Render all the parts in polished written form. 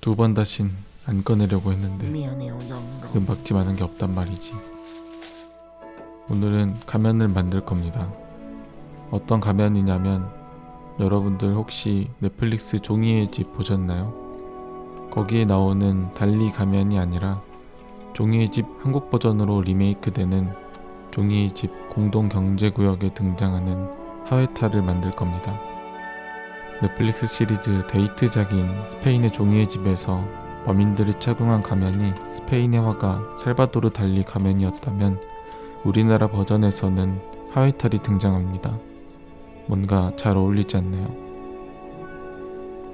두 번 다신 안 꺼내려고 했는데 미안해요 영감. 은박지 많은 게 없단 말이지. 오늘은 가면을 만들 겁니다. 어떤 가면이냐면 여러분들 혹시 넷플릭스 종이의 집 보셨나요? 거기에 나오는 달리 가면이 아니라 종이의 집 한국 버전으로 리메이크되는 종이의 집 공동 경제구역에 등장하는 하회탈을 만들 겁니다. 넷플릭스 시리즈 데이트작인 스페인의 종이의 집에서 범인들이 착용한 가면이 스페인의 화가 살바도르 달리 가면이었다면 우리나라 버전에서는 하회탈이 등장합니다. 뭔가 잘 어울리지 않나요?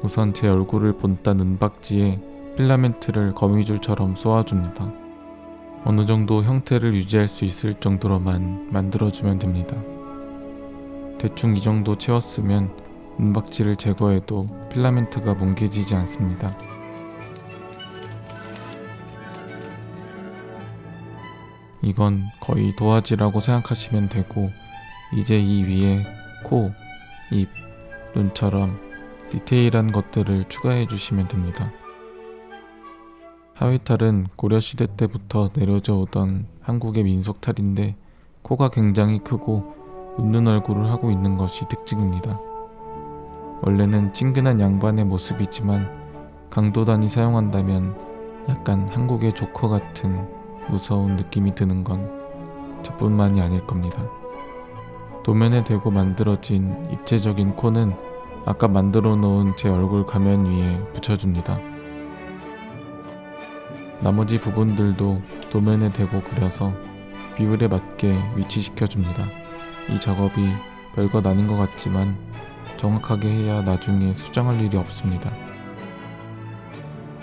우선 제 얼굴을 본딴 은박지에 필라멘트를 거미줄처럼 쏘아줍니다. 어느 정도 형태를 유지할 수 있을 정도로만 만들어주면 됩니다. 대충 이 정도 채웠으면 은박지를 제거해도 필라멘트가 뭉개지지 않습니다. 이건 거의 도화지라고 생각하시면 되고, 이제 이 위에 코, 입, 눈처럼 디테일한 것들을 추가해 주시면 됩니다. 하회탈은 고려시대 때부터 내려져 오던 한국의 민속탈인데 코가 굉장히 크고 웃는 얼굴을 하고 있는 것이 특징입니다. 원래는 친근한 양반의 모습이지만 강도단이 사용한다면 약간 한국의 조커 같은 무서운 느낌이 드는 건 저뿐만이 아닐 겁니다. 도면에 대고 만들어진 입체적인 코는 아까 만들어 놓은 제 얼굴 가면 위에 붙여줍니다. 나머지 부분들도 도면에 대고 그려서 비율에 맞게 위치시켜줍니다. 이 작업이 별것 아닌 것 같지만 정확하게 해야 나중에 수정할 일이 없습니다.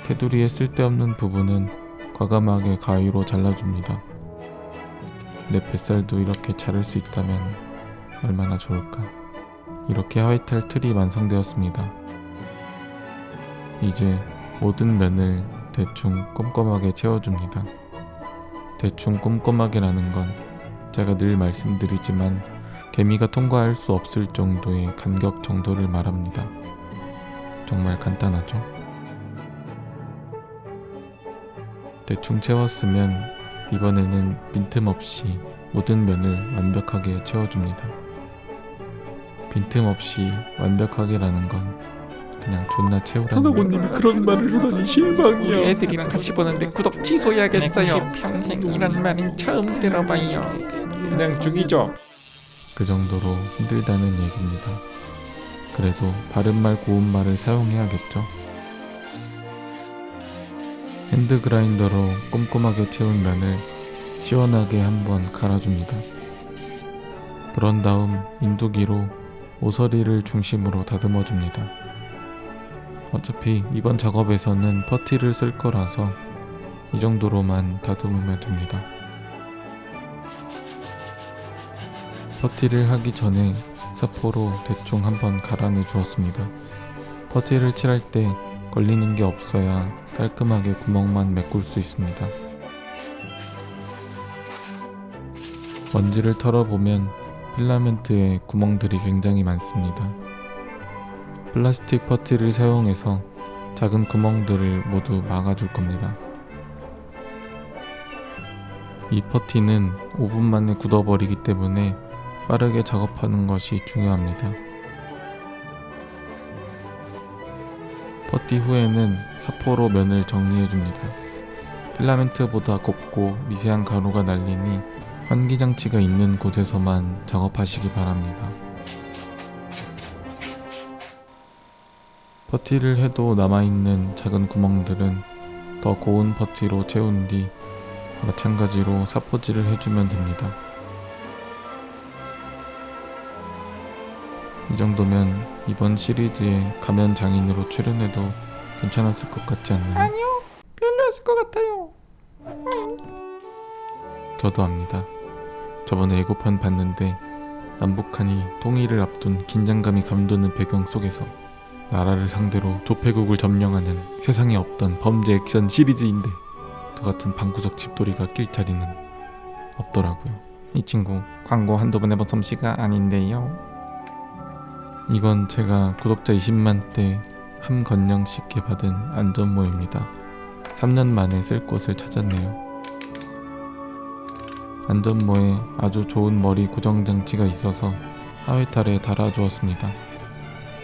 테두리에 쓸데없는 부분은 과감하게 가위로 잘라줍니다. 내 뱃살도 이렇게 자를 수 있다면 얼마나 좋을까. 이렇게 하회탈 틀이 완성되었습니다. 이제 모든 면을 대충 꼼꼼하게 채워줍니다. 대충 꼼꼼하게라는 건 제가 늘 말씀드리지만 개미가 통과할 수 없을 정도의 간격 정도를 말합니다. 정말 간단하죠? 대충 채웠으면 이번에는 빈틈없이 모든 면을 완벽하게 채워줍니다. 빈틈없이 완벽하게라는 건 그냥 존나 채우라는 하나고님이 그런 말을 하다니 실망이야. 우리 애들이랑 같이 보는데 구독 취소해야겠어요. 평생 이런 말은 처음 들어봐요. 그냥 죽이죠. 그 정도로 힘들다는 얘기입니다. 그래도 바른말 고운말을 사용해야겠죠. 핸드그라인더로 꼼꼼하게 채운 면을 시원하게 한번 갈아줍니다. 그런 다음 인두기로 모서리를 중심으로 다듬어줍니다. 어차피 이번 작업에서는 퍼티를 쓸 거라서 이 정도로만 다듬으면 됩니다. 퍼티를 하기 전에 사포로 대충 한번 갈아내 주었습니다. 퍼티를 칠할 때 걸리는 게 없어야 깔끔하게 구멍만 메꿀 수 있습니다. 먼지를 털어보면 필라멘트에 구멍들이 굉장히 많습니다. 플라스틱 퍼티를 사용해서 작은 구멍들을 모두 막아줄 겁니다. 이 퍼티는 5분 만에 굳어버리기 때문에 빠르게 작업하는 것이 중요합니다. 퍼티 후에는 사포로 면을 정리해줍니다. 필라멘트보다 곱고 미세한 가루가 날리니 환기장치가 있는 곳에서만 작업하시기 바랍니다. 퍼티를 해도 남아있는 작은 구멍들은 더 고운 퍼티로 채운 뒤 마찬가지로 사포질을 해주면 됩니다. 이 정도면 이번 시리즈에 가면 장인으로 출연해도 괜찮았을 것 같지 않나요? 아니요, 별로였을 것 같아요. 저도 압니다. 저번에 예고편 봤는데 남북한이 통일을 앞둔 긴장감이 감도는 배경 속에서 나라를 상대로 조폐국을 점령하는 세상에 없던 범죄 액션 시리즈인데 저 같은 방구석 집돌이가 낄 자리는 없더라고요. 이 친구 광고 한두 번 해본 솜씨가 아닌데요. 이건 제가 구독자 20만 때 함건영씨께 받은 안전모입니다. 3년 만에 쓸 곳을 찾았네요. 안전모에 아주 좋은 머리 고정장치가 있어서 하회탈에 달아주었습니다.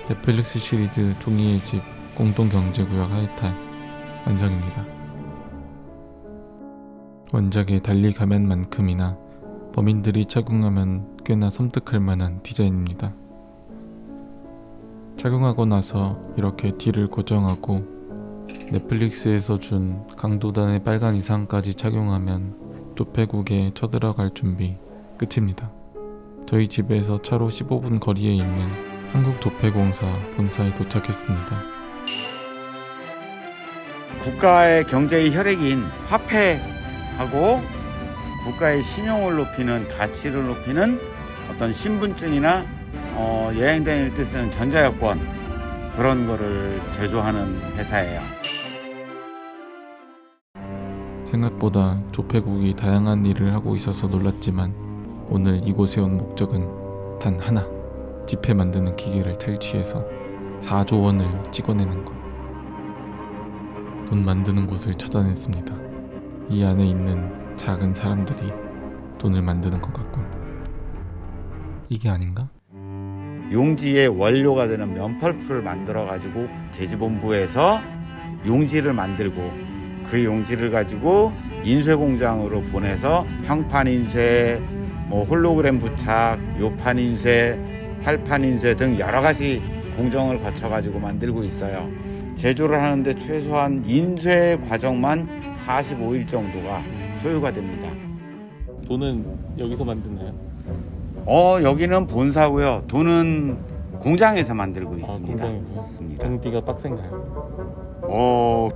넷플릭스 시리즈 종이의 집 공동경제구역 하회탈 완성입니다. 원작의 달리 가면만큼이나 범인들이 착용하면 꽤나 섬뜩할 만한 디자인입니다. 착용하고 나서 이렇게 뒤를 고정하고 넷플릭스에서 준 강도단의 빨간 이상까지 착용하면 조폐국에 쳐들어갈 준비 끝입니다. 저희 집에서 차로 15분 거리에 있는 한국조폐공사 본사에 도착했습니다. 국가의 경제의 혈액인 화폐하고 국가의 신용을 높이는 가치를 높이는 어떤 신분증이나 여행 다닐 때 쓰는 전자여권 그런 거를 제조하는 회사예요. 생각보다 조폐국이 다양한 일을 하고 있어서 놀랐지만 오늘 이곳에 온 목적은 단 하나, 지폐 만드는 기계를 탈취해서 4조 원을 찍어내는 것. 돈 만드는 곳을 찾아냈습니다. 이 안에 있는 작은 사람들이 돈을 만드는 것 같군. 이게 아닌가? 용지의 원료가 되는 면펄프를 만들어 가지고 제지본부에서 용지를 만들고 그 용지를 가지고 인쇄 공장으로 보내서 평판 인쇄, 홀로그램 부착, 요판 인쇄, 활판 인쇄 등 여러 가지 공정을 거쳐 가지고 만들고 있어요. 제조를 하는데 최소한 인쇄 과정만 45일 정도가 소요가 됩니다. 돈은 여기서 만드나요? 여기는 본사고요. 돈은 공장에서 만들고 있습니다. 경비가 빡센가요?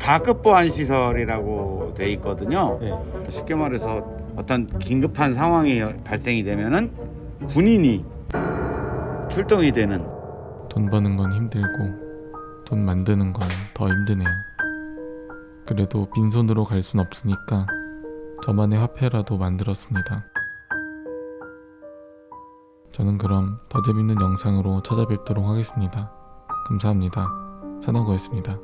다급 보안 시설이라고 돼 있거든요. 네. 쉽게 말해서 어떤 긴급한 상황이 발생이 되면은 군인이 출동이 되는. 돈 버는 건 힘들고 돈 만드는 건 더 힘드네요. 그래도 빈손으로 갈 순 없으니까 저만의 화폐라도 만들었습니다. 저는 그럼 더 재밌는 영상으로 찾아뵙도록 하겠습니다. 감사합니다. 찬호고였습니다.